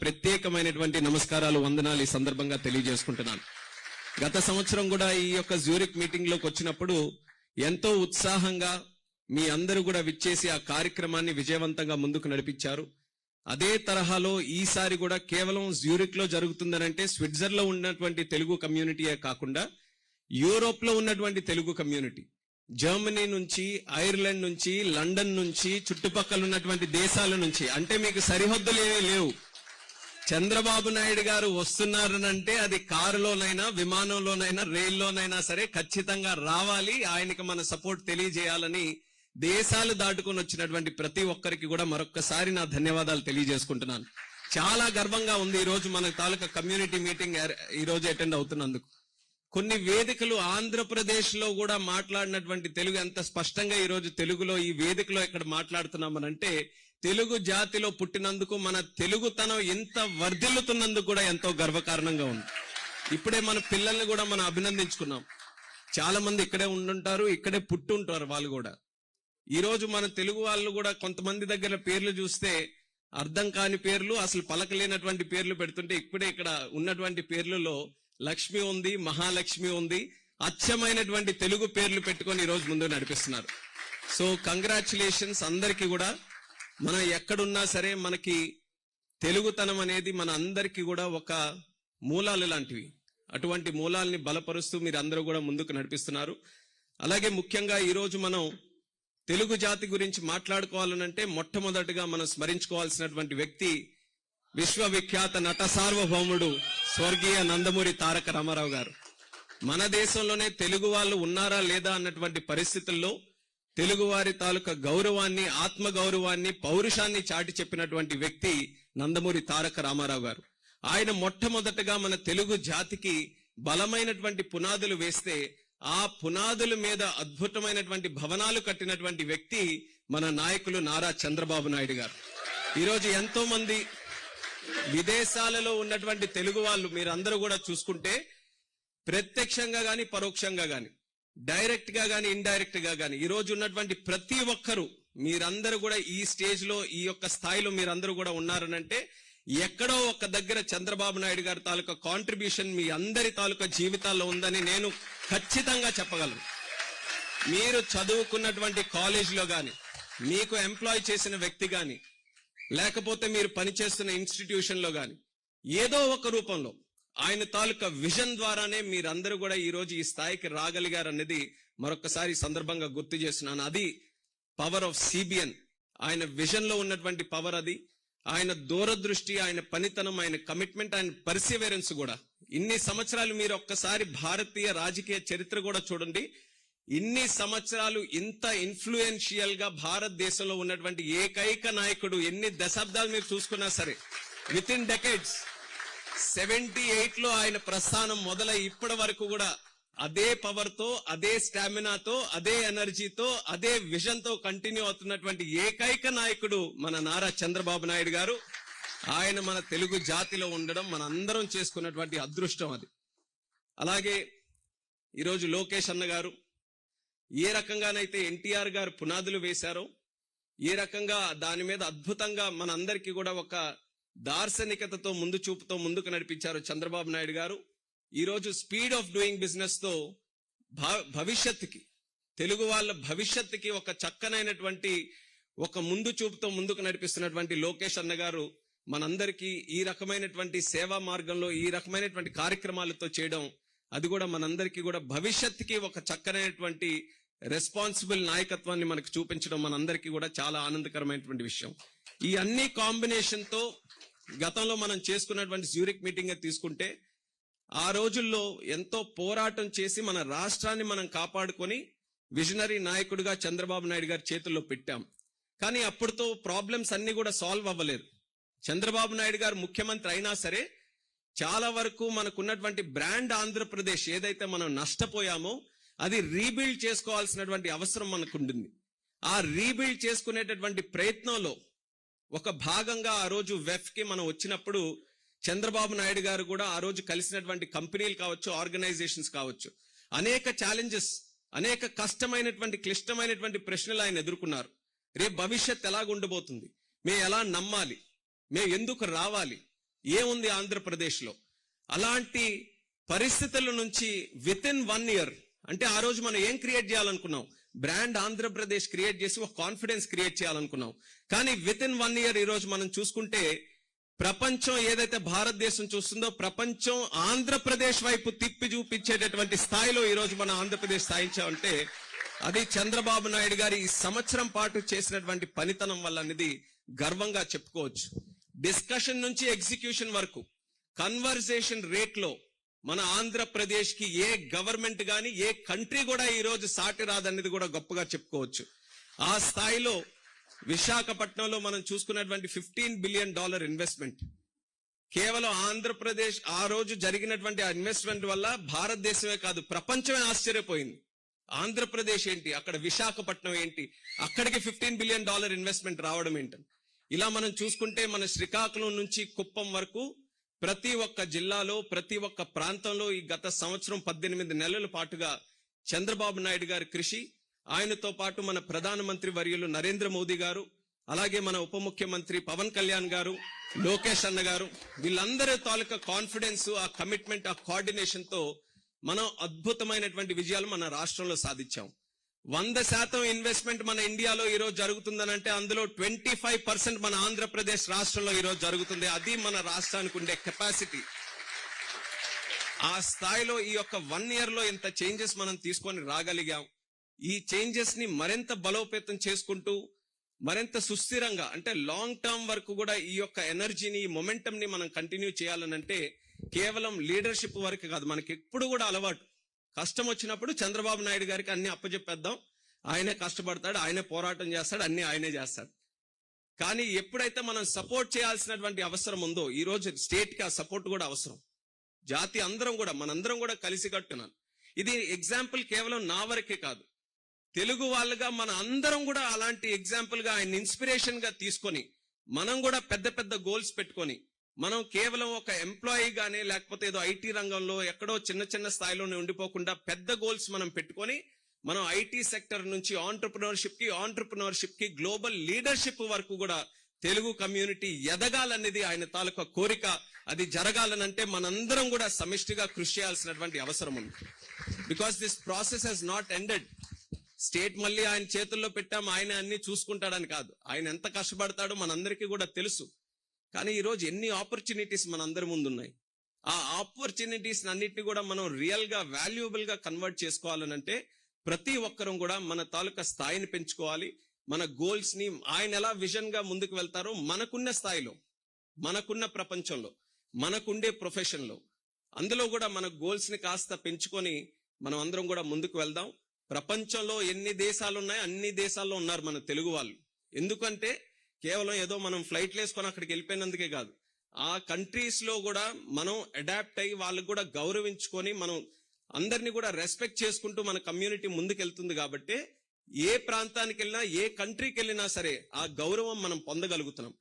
ప్రత్యేకమైనటువంటి నమస్కారాలు, వందనాలు ఈ సందర్భంగా తెలియజేసుకుంటున్నాను. గత సంవత్సరం కూడా ఈ యొక్క జ్యూరిక్ మీటింగ్ లోకి వచ్చినప్పుడు ఎంతో ఉత్సాహంగా మీ అందరూ కూడా విచ్చేసి ఆ కార్యక్రమాన్ని విజయవంతంగా ముందుకు నడిపించారు. అదే తరహాలో ఈసారి కూడా కేవలం జ్యూరిక్ లో జరుగుతుందనంటే స్విట్జర్లో ఉన్నటువంటి తెలుగు కమ్యూనిటీయే కాకుండా యూరోప్ లో ఉన్నటువంటి తెలుగు కమ్యూనిటీ, జర్మనీ నుంచి, ఐర్లాండ్ నుంచి, లండన్ నుంచి, చుట్టుపక్కల ఉన్నటువంటి దేశాల నుంచి, అంటే మీకు సరిహద్దులు ఏమీ లేవు. చంద్రబాబు నాయుడు గారు వస్తున్నారనంటే అది కారులోనైనా, విమానంలోనైనా, రైల్లోనైనా సరే ఖచ్చితంగా రావాలి. ఆయనకి మన సపోర్ట్ తెలియజేయాలని దేశాలు దాటుకుని వచ్చినటువంటి ప్రతి ఒక్కరికి కూడా మరొక్కసారి నా ధన్యవాదాలు తెలియజేసుకుంటున్నాను. చాలా గర్వంగా ఉంది ఈ రోజు మన తాలూకా కమ్యూనిటీ మీటింగ్ ఈ రోజు అటెండ్ అవుతున్నందుకు. కొన్ని వేదికలు ఆంధ్రప్రదేశ్ లో కూడా మాట్లాడినటువంటి తెలుగు ఎంత స్పష్టంగా ఈ రోజు తెలుగులో ఈ వేదికలో ఇక్కడ మాట్లాడుతున్నామనంటే తెలుగు జాతిలో పుట్టినందుకు, మన తెలుగుతనం ఎంత వర్ధిల్లుతున్నందుకు కూడా ఎంతో గర్వకారణంగా ఉంది. ఇప్పుడే మన పిల్లల్ని కూడా మనం అభినందించుకున్నాం. చాలా మంది ఇక్కడే ఉండుంటారు, ఇక్కడే పుట్టుంటారు వాళ్ళు కూడా. ఈ రోజు మన తెలుగు వాళ్ళు కూడా కొంతమంది దగ్గర పేర్లు చూస్తే అర్థం కాని పేర్లు, అసలు పలకలేనటువంటి పేర్లు పెడుతుంటే ఇప్పుడే ఇక్కడ ఉన్నటువంటి పేర్లలో లక్ష్మి ఉంది, మహాలక్ష్మి ఉంది. అచ్చమైనటువంటి తెలుగు పేర్లు పెట్టుకొని ఈ రోజు ముందు నడిపిస్తున్నారు. సో కంగ్రాచులేషన్స్ అందరికీ కూడా. మనం ఎక్కడున్నా సరే మనకి తెలుగుతనం అనేది మన అందరికీ కూడా ఒక మూలాలు లాంటివి. అటువంటి మూలాల్ని బలపరుస్తూ మీరు అందరూ కూడా ముందుకు నడిపిస్తున్నారు. అలాగే ముఖ్యంగా ఈ రోజు మనం తెలుగు జాతి గురించి మాట్లాడుకోవాలనంటే మొట్టమొదటిగా మనం స్మరించుకోవాల్సినటువంటి వ్యక్తి విశ్వవిఖ్యాత నట సార్వభౌముడు స్వర్గీయ నందమూరి తారక రామారావు గారు. మన దేశంలోనే తెలుగు వాళ్ళు ఉన్నారా లేదా అన్నటువంటి పరిస్థితుల్లో తెలుగువారి తాలూకా గౌరవాన్ని, ఆత్మ గౌరవాన్ని, పౌరుషాన్ని చాటి చెప్పినటువంటి వ్యక్తి నందమూరి తారక రామారావు గారు. ఆయన మొట్టమొదటగా మన తెలుగు జాతికి బలమైనటువంటి పునాదులు వేస్తే ఆ పునాదుల మీద అద్భుతమైనటువంటి భవనాలు కట్టినటువంటి వ్యక్తి మన నాయకులు నారా చంద్రబాబు నాయుడు గారు. ఈరోజు ఎంతో మంది విదేశాలలో ఉన్నటువంటి తెలుగు వాళ్ళు మీరందరూ కూడా చూసుకుంటే ప్రత్యక్షంగా గాని, పరోక్షంగా గాని, డైరెక్ట్ గా గాని, ఇండైరెక్ట్ గా గాని ఈ రోజు ఉన్నటువంటి ప్రతి ఒక్కరూ మీరందరూ కూడా ఈ స్టేజ్ లో, ఈ యొక్క స్థాయిలో మీరందరూ కూడా ఉన్నారనంటే ఎక్కడో ఒక దగ్గర చంద్రబాబు నాయుడు గారి తాలూకా కాంట్రిబ్యూషన్ మీ అందరి తాలూకా జీవితాల్లో ఉందని నేను ఖచ్చితంగా చెప్పగలను. మీరు చదువుకున్నటువంటి కాలేజీలో గాని, మీకు ఎంప్లాయ్ చేసిన వ్యక్తి గాని, లేకపోతే మీరు పనిచేస్తున్న ఇన్స్టిట్యూషన్ లో గాని ఏదో ఒక రూపంలో ఆయన తాలూకా విజన్ ద్వారానే మీరందరూ కూడా ఈ రోజు ఈ స్థాయికి రాగలిగారనేది మరొకసారి సందర్భంగా గుర్తు చేస్తున్నాను. అది పవర్ ఆఫ్ సిబిఎన్. ఆయన విజన్ లో ఉన్నటువంటి పవర్ అది. ఆయన దూరదృష్టి, ఆయన పనితనం, ఆయన కమిట్మెంట్, ఆయన పర్సివరెన్స్ కూడా. ఇన్ని సంవత్సరాలు మీరు ఒక్కసారి భారతీయ రాజకీయ చరిత్ర కూడా చూడండి. ఇన్ని సంవత్సరాలు ఇంత ఇన్ఫ్లుయెన్షియల్ గా భారతదేశంలో ఉన్నటువంటి ఏకైక నాయకుడు, ఎన్ని దశాబ్దాలు మీరు చూసుకున్నా సరే, విత్ ఇన్ డెకేడ్స్ 78 లో ఆయన ప్రస్థానం మొదలై ఇప్పటి వరకు కూడా అదే పవర్ తో, అదే స్టామినాతో, అదే ఎనర్జీతో, అదే విజన్ తో కంటిన్యూ అవుతున్నటువంటి ఏకైక నాయకుడు మన నారా చంద్రబాబు నాయుడు గారు. ఆయన మన తెలుగు జాతిలో ఉండడం మన అందరం చేసుకున్నటువంటి అదృష్టం అది. అలాగే ఈరోజు లోకేష్ అన్న గారు ఏ రకంగానైతే ఎన్టీఆర్ గారు పునాదులు వేశారో, ఏ రకంగా దాని మీద అద్భుతంగా మన అందరికీ కూడా ఒక దార్శనికతతో, ముందు చూపుతో ముందుకు నడిపించారు చంద్రబాబు నాయుడు గారు. ఈ రోజు స్పీడ్ ఆఫ్ డూయింగ్ బిజినెస్ తో భవిష్యత్తుకి, తెలుగు వాళ్ళ భవిష్యత్తుకి ఒక చక్కనైనటువంటి ఒక ముందు చూపుతో ముందుకు నడిపిస్తున్నటువంటి లోకేష్ అన్న గారు మనందరికీ ఈ రకమైనటువంటి సేవా మార్గంలో ఈ రకమైనటువంటి కార్యక్రమాలతో చేయడం, అది కూడా మనందరికీ కూడా భవిష్యత్తుకి ఒక చక్కనైనటువంటి రెస్పాన్సిబుల్ నాయకత్వాన్ని మనకు చూపించడం మనందరికీ కూడా చాలా ఆనందకరమైనటువంటి విషయం. ఈ అన్ని కాంబినేషన్ తో గతంలో మనం చేసుకున్నటువంటి జ్యూరిక్ మీటింగ్ తీసుకుంటే ఆ రోజుల్లో ఎంతో పోరాటం చేసి మన రాష్ట్రాన్ని మనం కాపాడుకొని విజనరీ నాయకుడిగా చంద్రబాబు నాయుడు గారి చేతుల్లో పెట్టాం. కానీ అప్పుడుతో ప్రాబ్లమ్స్ అన్ని కూడా సాల్వ్ అవ్వలేదు. చంద్రబాబు నాయుడు గారు ముఖ్యమంత్రి అయినా సరే చాలా వరకు మనకున్నటువంటి బ్రాండ్ ఆంధ్రప్రదేశ్ ఏదైతే మనం నష్టపోయామో అది రీబిల్డ్ చేసుకోవాల్సినటువంటి అవసరం మనకుంటుంది. ఆ రీబిల్డ్ చేసుకునేటటువంటి ప్రయత్నంలో ఒక భాగంగా ఆ రోజు వెఫ్ కి మనం వచ్చినప్పుడు చంద్రబాబు నాయుడు గారు కూడా ఆ రోజు కలిసినటువంటి కంపెనీలు కావచ్చు, ఆర్గనైజేషన్స్ కావచ్చు, అనేక ఛాలెంజెస్, అనేక కష్టమైనటువంటి క్లిష్టమైనటువంటి ప్రశ్నలు ఆయన ఎదుర్కొన్నారు. రేపు భవిష్యత్ ఎలాగుండబోతుంది, మేము ఎలా నమ్మాలి, మేము ఎందుకు రావాలి, ఏముంది ఆంధ్రప్రదేశ్ లో? అలాంటి పరిస్థితుల నుంచి విత్ ఇన్ 1 year, అంటే ఆ రోజు మనం ఏం క్రియేట్ చేయాలనుకున్నాం? బ్రాండ్ ఆంధ్రప్రదేశ్ క్రియేట్ చేసి ఒక కాన్ఫిడెన్స్ క్రియేట్ చేయాలనుకున్నాం. కానీ విత్ ఇన్ 1 year ఈ రోజు మనం చూసుకుంటే ప్రపంచం ఏదైతే భారతదేశం చూస్తుందో ప్రపంచం ఆంధ్రప్రదేశ్ వైపు తిప్పి చూపించేటటువంటి స్థాయిలో ఈ రోజు మన ఆంధ్రప్రదేశ్ స్థాయించామంటే అది చంద్రబాబు నాయుడు గారి ఈ సంవత్సరం పాటు చేసినటువంటి పనితనం వల్ల అనేది గర్వంగా చెప్పుకోవచ్చు. డిస్కషన్ నుంచి ఎగ్జిక్యూషన్ వరకు కన్వర్సేషన్ రేట్ లో మన ఆంధ్రప్రదేశ్ కి ఏ గవర్నమెంట్ గాని ఏ కంట్రీ కూడా ఈ రోజు సాటి రాదనేది కూడా గొప్పగా చెప్పుకోవచ్చు. ఆ స్థాయిలో విశాఖపట్నంలో మనం చూసుకున్నటువంటి $15 billion ఇన్వెస్ట్మెంట్ కేవలం ఆంధ్రప్రదేశ్ ఆ రోజు జరిగినటువంటి ఆ ఇన్వెస్ట్మెంట్ వల్ల భారతదేశమే కాదు ప్రపంచమే ఆశ్చర్యపోయింది. ఆంధ్రప్రదేశ్ ఏంటి, అక్కడ విశాఖపట్నం ఏంటి, అక్కడికి $15 billion ఇన్వెస్ట్మెంట్ రావడం ఏంటని. ఇలా మనం చూసుకుంటే మన శ్రీకాకుళం నుంచి కుప్పం వరకు ప్రతి ఒక్క జిల్లాలో ప్రతి ఒక్క ప్రాంతంలో ఈ గత సంవత్సరం 18 నెలల పాటుగా చంద్రబాబు నాయుడు గారి కృషి, ఆయనతో పాటు మన ప్రధానమంత్రి వర్యులు నరేంద్ర మోదీ గారు, అలాగే మన ఉప ముఖ్యమంత్రి పవన్ కళ్యాణ్ గారు, లోకేష్ అన్న గారు, వీళ్ళందరి తాలూకా కాన్ఫిడెన్స్, ఆ కమిట్మెంట్, ఆ కోఆర్డినేషన్ తో మనం అద్భుతమైనటువంటి విజయాలు మన రాష్ట్రంలో సాధించాం. 100% ఇన్వెస్ట్మెంట్ మన ఇండియాలో ఈ రోజు జరుగుతుందనంటే అందులో 25% మన ఆంధ్రప్రదేశ్ రాష్ట్రంలో ఈ రోజు జరుగుతుంది. అది మన రాష్ట్రానికి ఉండే కెపాసిటీ. ఆ స్థాయిలో ఈ యొక్క 1 year లో ఇంత చేంజెస్ మనం తీసుకొని రాగలిగాం. ఈ చేంజెస్ ని మరింత బలోపేతం చేసుకుంటూ మరింత సుస్థిరంగా అంటే లాంగ్ టర్మ్ వరకు కూడా ఈ యొక్క ఎనర్జీని, ఈ మొమెంటం ని మనం కంటిన్యూ చేయాలనంటే కేవలం లీడర్షిప్ వరకు కాదు, మనకి ఎప్పుడు కూడా అలవాటు కష్టం వచ్చినప్పుడు చంద్రబాబు నాయుడు గారికి అన్ని అప్పచెప్పేద్దాం, ఆయనే కష్టపడతాడు, ఆయనే పోరాటం చేస్తాడు, అన్ని ఆయనే చేస్తాడు. కానీ ఎప్పుడైతే మనం సపోర్ట్ చేయాల్సినటువంటి అవసరం ఉందో ఈ రోజు స్టేట్ కి ఆ సపోర్ట్ కూడా అవసరం. జాతి అందరం కూడా మనందరం కూడా కలిసి కట్టున్నాం. ఇది ఎగ్జాంపుల్ కేవలం నా వరకే కాదు, తెలుగు వాళ్ళుగా మన అందరం కూడా అలాంటి ఎగ్జాంపుల్ గా ఆయన ఇన్స్పిరేషన్ గా తీసుకొని మనం కూడా పెద్ద పెద్ద గోల్స్ పెట్టుకొని మనం కేవలం ఒక ఎంప్లాయీ గానే లేకపోతే ఏదో ఐటీ రంగంలో ఎక్కడో చిన్న చిన్న స్థాయిలోనే ఉండిపోకుండా పెద్ద గోల్స్ మనం పెట్టుకొని మనం ఐటీ సెక్టర్ నుంచి ఆంటర్ప్రినర్షిప్ కి గ్లోబల్ లీడర్షిప్ వరకు కూడా తెలుగు కమ్యూనిటీ ఎదగాలనేది ఆయన తాలూకా కోరిక. అది జరగాలనంటే మనందరం కూడా సమిష్టిగా కృషి చేయాల్సినటువంటి అవసరం ఉంది. Because this process has not ended. State మళ్ళీ ఆయన చేతుల్లో పెట్టాం, ఆయన అన్ని చూసుకుంటాడని కాదు, ఆయన ఎంత కష్టపడతాడో మనందరికీ కూడా తెలుసు. కానీ ఈ రోజు ఎన్ని ఆపర్చునిటీస్ మనందరి ముందున్నాయి. ఆ ఆపర్చునిటీస్ అన్నిటిని కూడా మనం రియల్ గా వాల్యుయబుల్ గా కన్వర్ట్ చేసుకోవాలనంటే ప్రతి ఒక్కరం కూడా మన తాలూకా స్థాయిని పెంచుకోవాలి. మన గోల్స్ ని ఆయన ఎలా విజన్ గా ముందుకు వెళ్తారో మనకున్న స్థాయిలో, మనకున్న ప్రపంచంలో, మనకుండే ప్రొఫెషన్ లో అందులో కూడా మన గోల్స్ ని కాస్త పెంచుకొని మనం అందరం కూడా ముందుకు వెళ్దాం. ప్రపంచంలో ఎన్ని దేశాలు ఉన్నాయో అన్ని దేశాల్లో ఉన్నారు మన తెలుగు వాళ్ళు. ఎందుకంటే కేవలం ఏదో మనం ఫ్లైట్లు వేసుకొని అక్కడికి వెళ్ళిపోయినందుకే కాదు, ఆ కంట్రీస్ లో కూడా మనం అడాప్ట్ అయ్యి వాళ్ళకు కూడా గౌరవించుకొని మనం అందరినీ కూడా రెస్పెక్ట్ చేసుకుంటూ మన కమ్యూనిటీ ముందుకెళ్తుంది. కాబట్టి ఏ ప్రాంతానికి వెళ్ళినా ఏ కంట్రీకి వెళ్ళినా సరే ఆ గౌరవం మనం పొందగలుగుతున్నాం.